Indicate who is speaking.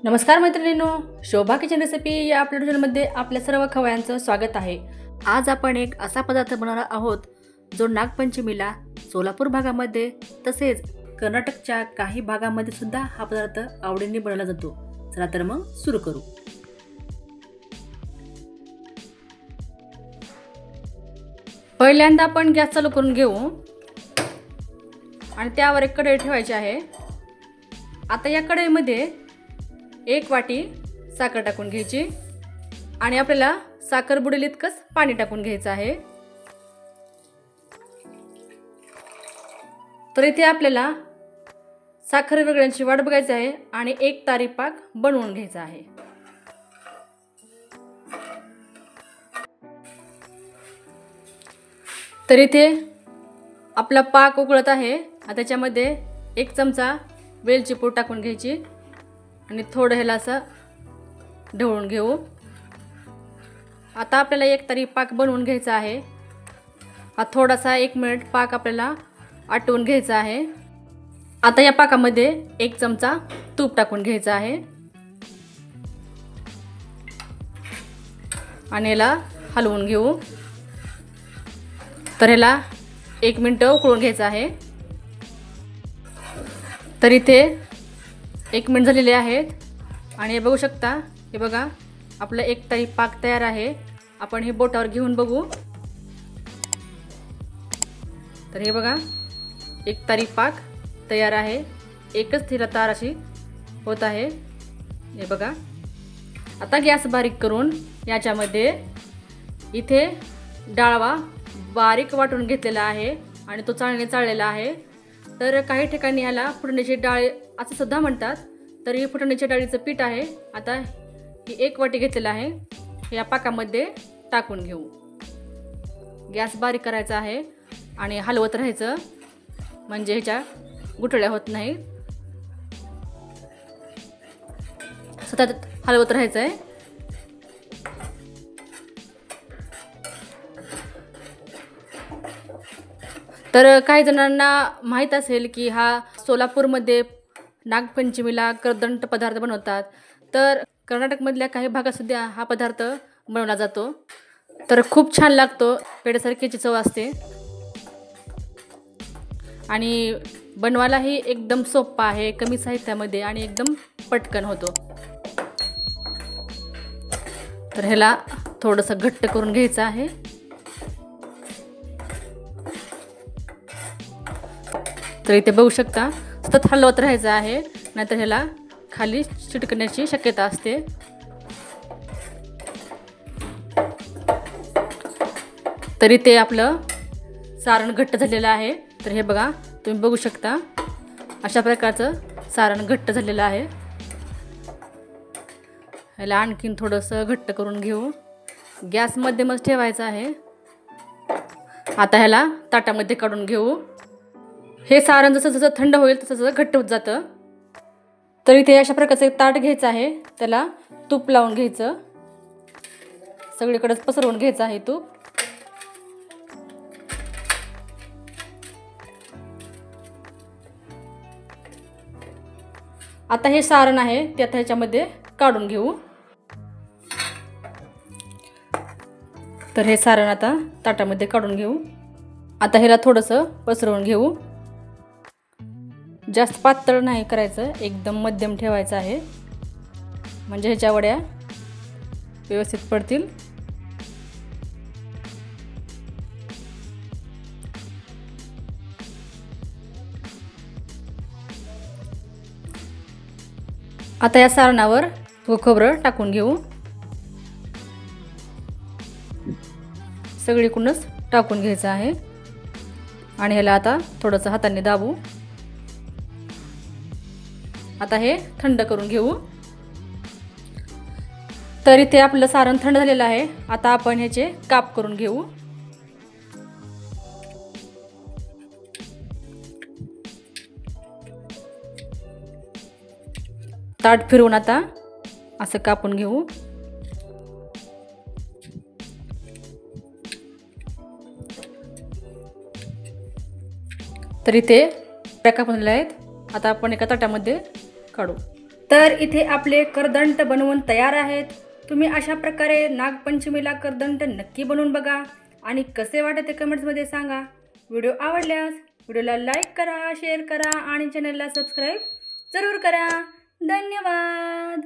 Speaker 1: नमस्कार मैत्रिणींनो, शोभा kitchen recipe या आपल्या चॅनलमध्ये आपल्या सर्व खवयांचं स्वागत आहे। आज आपण एक असा पदार्थ बनवणार आहोत जो नागपंचमीला सोलापूर भागामध्ये तसेच कर्नाटकच्या काही भागामध्ये सुद्धा हा पदार्थ आवडीने बनवला जातो। चला तर मग सुरू करू। पहिल्यांदा आपण गॅस चालू करून घेऊ आणि त्यावर एक कढई ठेवायची आहे। आता या कढईमध्ये 1 वाटी साखर टाकून घ्यायची आणि आपल्याला साखर बुडेल इतकंच पाणी टाकून घ्यायचं आहे। तर इथे आपल्याला साखर विरघळण्याची वाट बघायची आहे आणि एक तारी पाक बनवून घ्यायचा आहे। तर इथे आपला पाक उकळत आहे। आता त्याच्यामध्ये 1 चमचा वेलची पूड टाकून घ्यायची आणि थोडं ह्याला असं ढवळून घेऊ। आता आपल्याला एक तारी पाक बनवून घ्यायचा आहे। थोडासा 1 मिनिट पाक आपल्याला आटवून घ्यायचा आहे। आता या पाकामध्ये 1 चमचा तूप टाकून घ्यायचं आहे आणि याला हलवून घेऊ। तर ह्याला 1 मिनिट उकळून घ्यायचं आहे। तर इथे 1 मिनिट झालेले आहेत आणि हे बघू शकता, हे बघा आपला 1 तारी पाक तयार आहे। आपण हे बोटावर घेऊन बघू। तर हे बघा 1 तारी पाक तयार आहे। एकच थिरा तार अशी होत आहे, हे बघा। आता गॅस बारीक करून याच्यामध्ये इथे डाळवा बारीक वाटून घेतलेला आहे आणि तो चाळणीने चाळलेला आहे। तर काही ठिकाणी याला फुटण्याची डाळ असे सुद्धा म्हणतात। तर ही फुटण्याच्या डाळीचं पीठ आहे। आता ही 1 वाटी घेतलेलं आहे, या पाकामध्ये टाकून घेऊ। गॅस बारीक करायचा आहे आणि हलवत राहायचं म्हणजे ह्याच्या गुठळ्या होत नाही। सतत हलवत राहायचं आहे। तर काही जणांना माहीत असेल की हा सोलापूरमध्ये नागपंचमीला कर्दंट पदार्थ बनवतात। तर कर्नाटकमधल्या काही भागात सुद्धा हा पदार्थ बनवला जातो। तर खूप छान लागतो, पेढ्यासारखीची चव असते आणि बनवायलाही एकदम सोपा आहे, कमी साहित्यामध्ये आणि एकदम पटकन होतो। तर ह्याला थोडंसं घट्ट करून घ्यायचं आहे। तर इथे बघू शकता सतत हलवत राहायचं आहे, नाहीतर ह्याला खाली चिटकण्याची शक्यता असते। तरी ते आपलं सारण घट्ट झालेलं आहे। तर हे बघा, तुम्ही बघू शकता अशा प्रकारचं सारण घट्ट झालेलं आहे। ह्याला आणखीन थोडंसं घट्ट करून घेऊ। गॅस मध्यमच ठेवायचा आहे। आता ह्याला ताटामध्ये काढून घेऊ। हे सारण जसं जसं थंड होईल तसं तसं घट्ट होत जातं। तर इथे अशा प्रकारचं एक ताट घ्यायचं आहे, त्याला तूप लावून घ्यायचं, सगळीकडेच पसरवून घ्यायचं आहे तूप। आता हे सारण आहे ते आता ह्याच्यामध्ये काढून घेऊ। तर हे सारण आता ताटामध्ये काढून घेऊ। आता ह्याला थोडंसं पसरवून घेऊ। जास्त पातळ नाही करायचं, एकदम मध्यम ठेवायचं आहे म्हणजे ह्याच्या वड्या व्यवस्थित पडतील। आता या सारणावर खोबरं टाकून घेऊ, सगळीकडूनच टाकून घ्यायचं आहे आणि ह्याला आता थोडंसं हाताने दाबू। आता हे थंड करून घेऊ। तर इथे आपलं सारण थंड झालेलं आहे। आता आपण ह्याचे काप करून घेऊ। ताट फिरवून आता असं कापून घेऊ। तर इथे कापून आहेत, आता आपण एका ताटामध्ये काढू। तर इथे आपले करदंट बनवून तयार आहेत. तुम्ही अशा प्रकारे नागपंचमीला करदंट नक्की बनवून बघा आणि कसे वाटते कमेंट्समध्ये सांगा. व्हिडिओ आवडल्यास व्हिडिओला लाईक करा, शेअर करा आणि चॅनलला सबस्क्राईब जरूर करा. धन्यवाद.